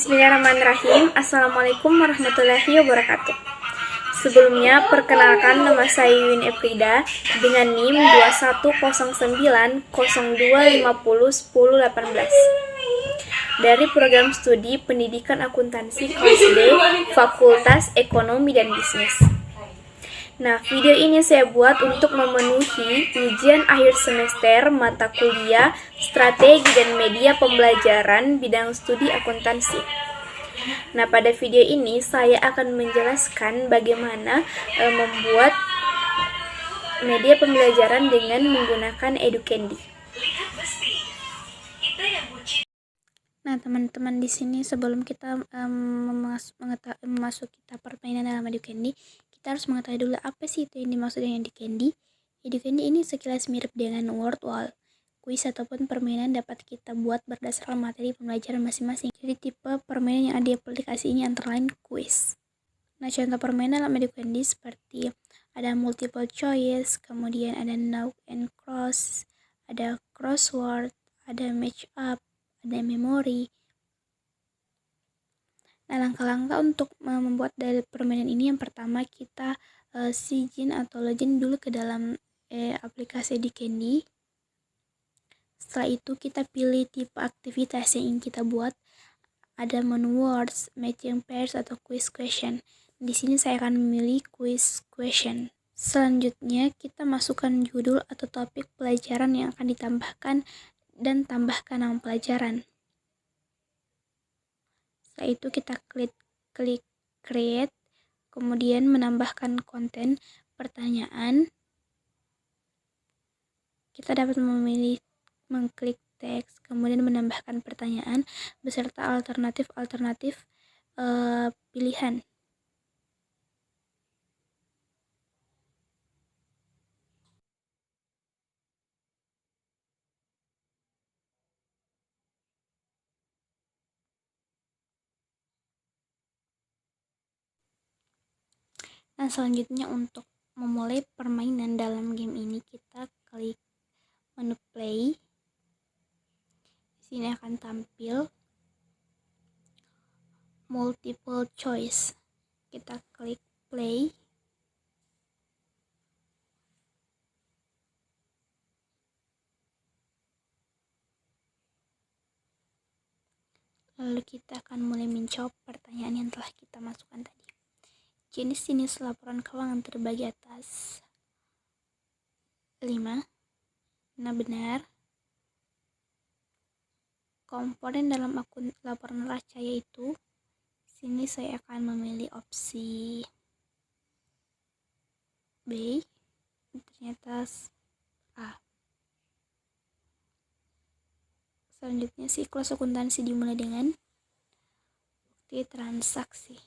Bismillahirrahmanirrahim. Assalamualaikum warahmatullahi wabarakatuh. Sebelumnya, perkenalkan nama saya Yuyun Efrida dengan NIM 210902501018 dari program studi Pendidikan Akuntansi kelas D, Fakultas Ekonomi dan Bisnis. Nah, video ini saya buat untuk memenuhi ujian akhir semester mata kuliah Strategi dan Media Pembelajaran bidang studi akuntansi. Nah, pada video ini saya akan menjelaskan bagaimana membuat media pembelajaran dengan menggunakan Educandy. Nah, teman-teman, di sini sebelum kita memasuki tahap permainan dalam Educandy, kita harus mengetahui dulu apa sih itu yang dimaksud dengan Educandy. Educandy ini sekilas mirip dengan word wall. Kuis ataupun permainan dapat kita buat berdasarkan materi pembelajaran masing-masing. Jadi tipe permainan yang ada di aplikasi ini antara lain kuis. Nah, contoh permainan dalam Educandy seperti ada multiple choice, kemudian ada knock and cross, ada crossword, ada match up, ada memori. Nah, langkah-langkah untuk membuat dari permainan ini, yang pertama kita sign atau login dulu ke dalam aplikasi Educandy. Setelah itu kita pilih tipe aktivitas yang ingin kita buat. Ada menu words, matching pairs atau quiz question. Di sini saya akan memilih quiz question. Selanjutnya kita masukkan judul atau topik pelajaran yang akan ditambahkan dan tambahkan nama pelajaran. Setelah itu kita klik create, kemudian menambahkan konten pertanyaan. Kita dapat memilih mengklik teks, kemudian menambahkan pertanyaan beserta alternatif pilihan. Nah, selanjutnya untuk memulai permainan dalam game ini, kita klik menu play. Di sini akan tampil multiple choice. Kita klik play. Lalu kita akan mulai menjawab pertanyaan yang telah kita masukkan tadi. Jenis-jenis laporan keuangan terbagi atas 5. Nah, benar. Komponen dalam akun laporan neraca yaitu, sini saya akan memilih opsi B, ternyata A. Selanjutnya siklus akuntansi dimulai dengan bukti transaksi.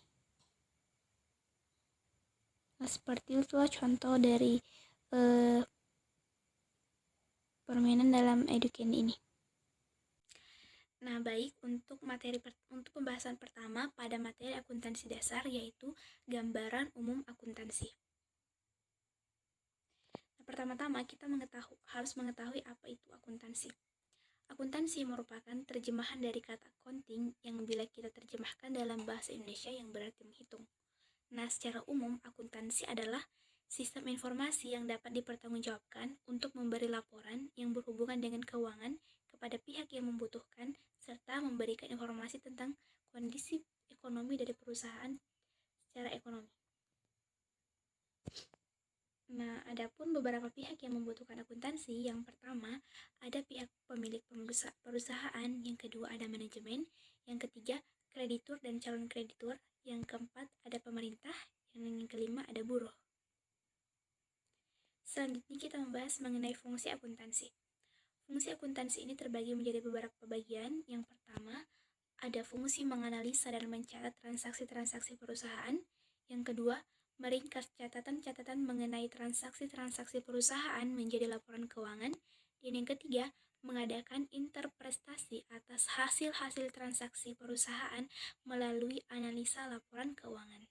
Nah, seperti itulah contoh dari permainan dalam Educandy ini. Nah, baik, untuk pembahasan pertama pada materi akuntansi dasar yaitu gambaran umum akuntansi. Nah, pertama-tama kita harus mengetahui apa itu akuntansi. Akuntansi merupakan terjemahan dari kata accounting yang bila kita terjemahkan dalam bahasa Indonesia yang berarti menghitung. Nah, secara umum akuntansi adalah sistem informasi yang dapat dipertanggungjawabkan untuk memberi laporan yang berhubungan dengan keuangan kepada pihak yang membutuhkan serta memberikan informasi tentang kondisi ekonomi dari perusahaan secara ekonomi. Nah, adapun beberapa pihak yang membutuhkan akuntansi. Yang pertama, ada pihak pemilik perusahaan, yang kedua ada manajemen, yang ketiga kreditur dan calon kreditur, yang keempat ada pemerintah, yang kelima ada buruh. Selanjutnya kita membahas mengenai fungsi akuntansi. Fungsi akuntansi ini terbagi menjadi beberapa bagian. Yang pertama, ada fungsi menganalisa dan mencatat transaksi-transaksi perusahaan. Yang kedua, meringkas catatan-catatan mengenai transaksi-transaksi perusahaan menjadi laporan keuangan. Dan yang ketiga, mengadakan interpretasi atas hasil-hasil transaksi perusahaan melalui analisa laporan keuangan.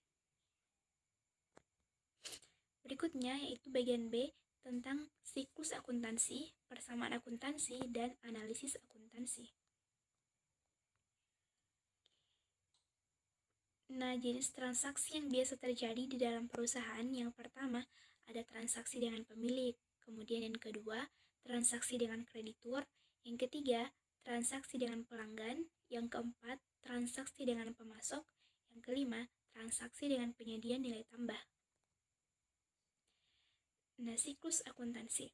Berikutnya yaitu bagian B tentang siklus akuntansi, persamaan akuntansi, dan analisis akuntansi. Nah, jenis transaksi yang biasa terjadi di dalam perusahaan yang pertama ada transaksi dengan pemilik, kemudian yang kedua transaksi dengan kreditur, yang ketiga transaksi dengan pelanggan, yang keempat transaksi dengan pemasok, yang kelima transaksi dengan penyedia nilai tambah. Nah, siklus akuntansi.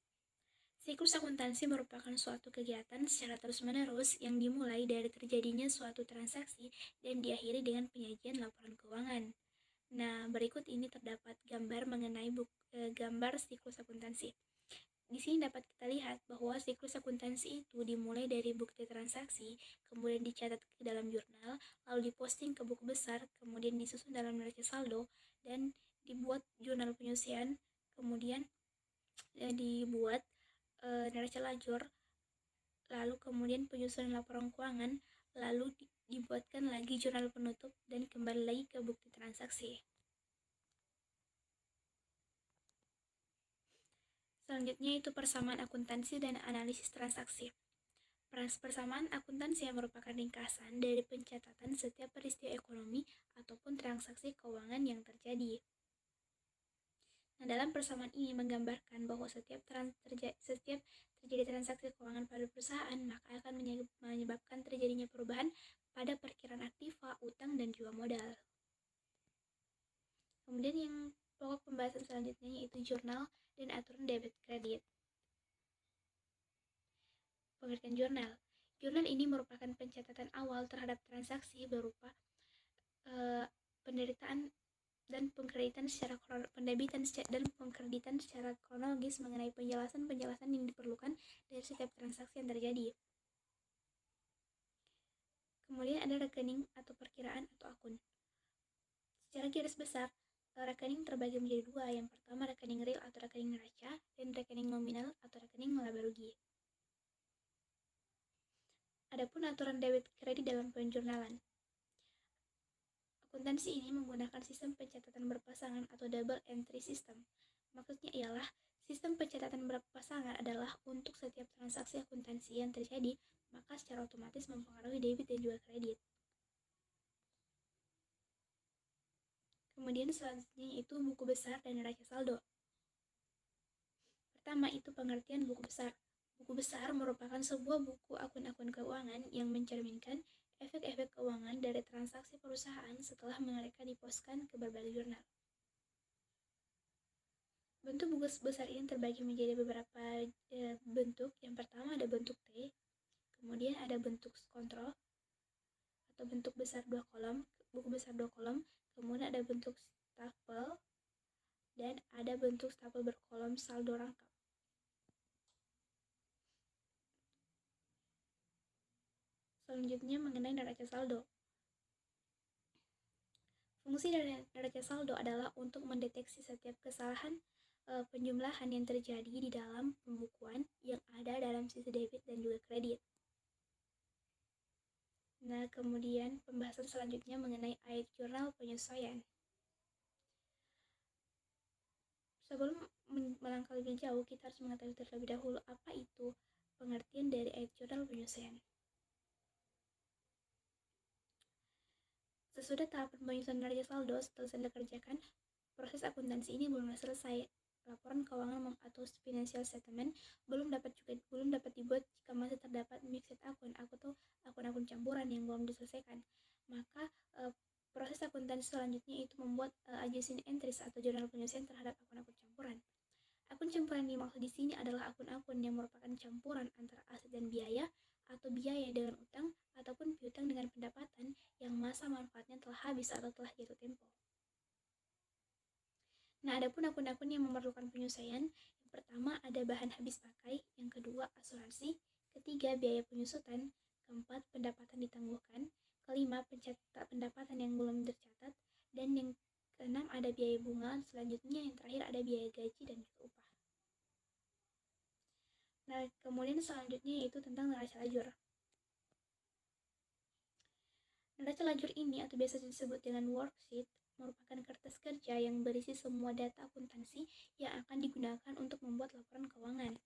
Siklus akuntansi merupakan suatu kegiatan secara terus-menerus yang dimulai dari terjadinya suatu transaksi dan diakhiri dengan penyajian laporan keuangan. Nah, berikut ini terdapat gambar mengenai gambar siklus akuntansi. Di sini dapat kita lihat bahwa siklus akuntansi itu dimulai dari bukti transaksi, kemudian dicatat ke dalam jurnal, lalu diposting ke buku besar, kemudian disusun dalam neraca saldo, dan dibuat jurnal penyelesaian, kemudian dibuat neraca lajur, lalu kemudian penyusunan laporan keuangan, lalu dibuatkan lagi jurnal penutup, dan kembali lagi ke bukti transaksi. Selanjutnya itu persamaan akuntansi dan analisis transaksi. Persamaan akuntansi yang merupakan ringkasan dari pencatatan setiap peristiwa ekonomi ataupun transaksi keuangan yang terjadi. Nah, dalam persamaan ini menggambarkan bahwa setiap terjadi transaksi keuangan pada perusahaan, maka akan menyebabkan terjadinya perubahan pada perkiraan aktiva, utang, dan juga modal. Kemudian yang pokok pembahasan selanjutnya yaitu jurnal dan aturan debit kredit. Pengertian jurnal. Jurnal ini merupakan pencatatan awal terhadap transaksi berupa pendebitan dan pengkreditan secara kronologis mengenai penjelasan yang diperlukan dari setiap transaksi yang terjadi. Kemudian ada rekening atau perkiraan atau akun. Secara garis besar, rekening terbagi menjadi dua. Yang pertama rekening real atau rekening neraca, dan rekening nominal atau rekening laba rugi. Adapun aturan debit kredit dalam penjurnalan. Akuntansi ini menggunakan sistem pencatatan berpasangan atau double entry system. Maksudnya ialah sistem pencatatan berpasangan adalah untuk setiap transaksi akuntansi yang terjadi, maka secara otomatis mempengaruhi debit dan juga kredit. Kemudian selanjutnya itu buku besar dan neraca saldo. Pertama itu pengertian buku besar. Buku besar merupakan sebuah buku akun-akun keuangan yang mencerminkan efek-efek keuangan dari transaksi perusahaan setelah mereka diposkan ke berbagai jurnal. Bentuk buku besar ini terbagi menjadi beberapa bentuk. Yang pertama ada bentuk T, kemudian ada bentuk kontrol atau bentuk besar 2 kolom, buku besar 2 kolom, kemudian ada bentuk stapel, dan ada bentuk stapel berkolom saldo rangkap. Selanjutnya mengenai neraca saldo. Fungsi dari neraca saldo adalah untuk mendeteksi setiap kesalahan penjumlahan yang terjadi di dalam pembukuan yang ada dalam sisi debit dan juga kredit. Nah, kemudian pembahasan selanjutnya mengenai ayat jurnal penyesuaian. Sebelum melangkah lebih jauh, kita harus mengetahui terlebih dahulu apa itu pengertian dari ayat jurnal penyesuaian. Sesudah tahapan penyusunan neraca saldo setelah dikerjakan, proses akuntansi ini belum selesai. Laporan keuangan atau financial statement belum dapat dibuat jika masih terdapat mixed akun atau akun-akun campuran yang belum diselesaikan. Maka proses akuntansi selanjutnya itu membuat adjacent entries atau jurnal penyelesaian terhadap akun-akun campuran. Akun campuran yang dimaksud di sini adalah akun-akun yang merupakan campuran antara aset dan biaya, atau biaya dengan utang, ataupun piutang dengan pendapatan yang masa manfaatnya telah habis atau telah jatuh tempo. Nah, adapun akun-akun yang memerlukan penyesuaian, yang pertama ada bahan habis pakai, yang kedua asuransi, ketiga biaya penyusutan, keempat pendapatan ditangguhkan, kelima pendapatan yang belum tercatat, dan yang keenam ada biaya bunga, selanjutnya yang terakhir ada biaya gaji dan juga upah. Nah, kemudian selanjutnya yaitu tentang neraca lajur. Neraca lajur ini atau biasa disebut dengan worksheet merupakan kertas kerja yang berisi semua data akuntansi yang akan digunakan untuk membuat laporan keuangan.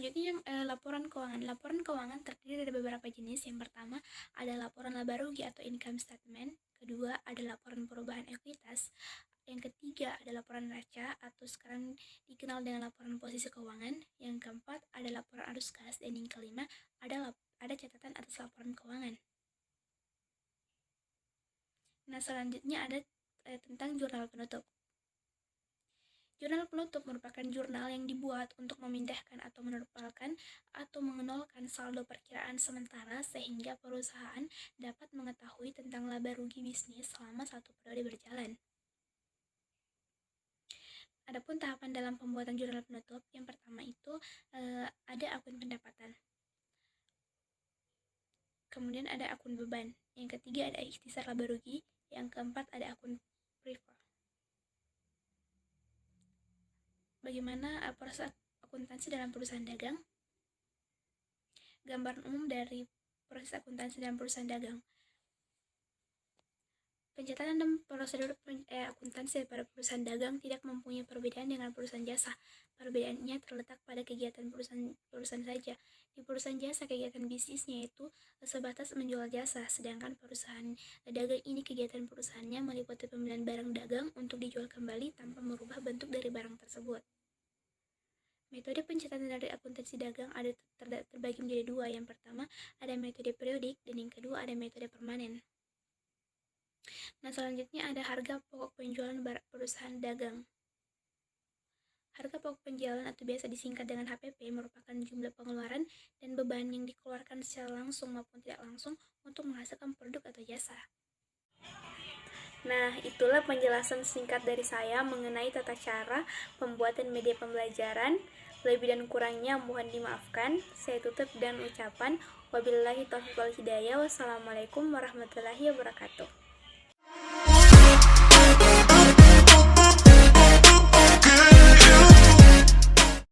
selanjutnya yang laporan keuangan. Laporan keuangan terdiri dari beberapa jenis. Yang pertama ada laporan laba rugi atau income statement. Kedua ada laporan perubahan ekuitas. Yang ketiga ada laporan neraca atau sekarang dikenal dengan laporan posisi keuangan. Yang keempat ada laporan arus kas, dan yang kelima ada catatan atas laporan keuangan. Nah, selanjutnya ada tentang jurnal penutup. Jurnal penutup merupakan jurnal yang dibuat untuk memindahkan atau menurunkan atau mengenolkan saldo perkiraan sementara sehingga perusahaan dapat mengetahui tentang laba rugi bisnis selama satu periode berjalan. Adapun tahapan dalam pembuatan jurnal penutup, yang pertama itu ada akun pendapatan. Kemudian ada akun beban. Yang ketiga ada ikhtisar laba rugi. Yang keempat ada akun privat. Bagaimana proses akuntansi dalam perusahaan dagang? Gambaran umum dari proses akuntansi dalam perusahaan dagang. Pencatatan dan prosedur akuntansi pada perusahaan dagang tidak mempunyai perbedaan dengan perusahaan jasa. Perbedaannya terletak pada kegiatan perusahaan saja. Di perusahaan jasa, kegiatan bisnisnya itu sebatas menjual jasa, sedangkan perusahaan dagang ini kegiatan perusahaannya meliputi pembelian barang dagang untuk dijual kembali tanpa merubah bentuk dari barang tersebut. Metode pencatatan dari akuntansi dagang ada terbagi menjadi dua. Yang pertama ada metode periodik, dan yang kedua ada metode permanen. Nah, selanjutnya ada harga pokok penjualan perusahaan dagang. Harga pokok penjualan atau biasa disingkat dengan HPP merupakan jumlah pengeluaran dan beban yang dikeluarkan secara langsung maupun tidak langsung untuk menghasilkan produk atau jasa. Nah, itulah penjelasan singkat dari saya mengenai tata cara pembuatan media pembelajaran. Lebih dan kurangnya mohon dimaafkan. Saya tutup dengan ucapan wabillahi taufiq wal hidayah. Wassalamualaikum warahmatullahi wabarakatuh.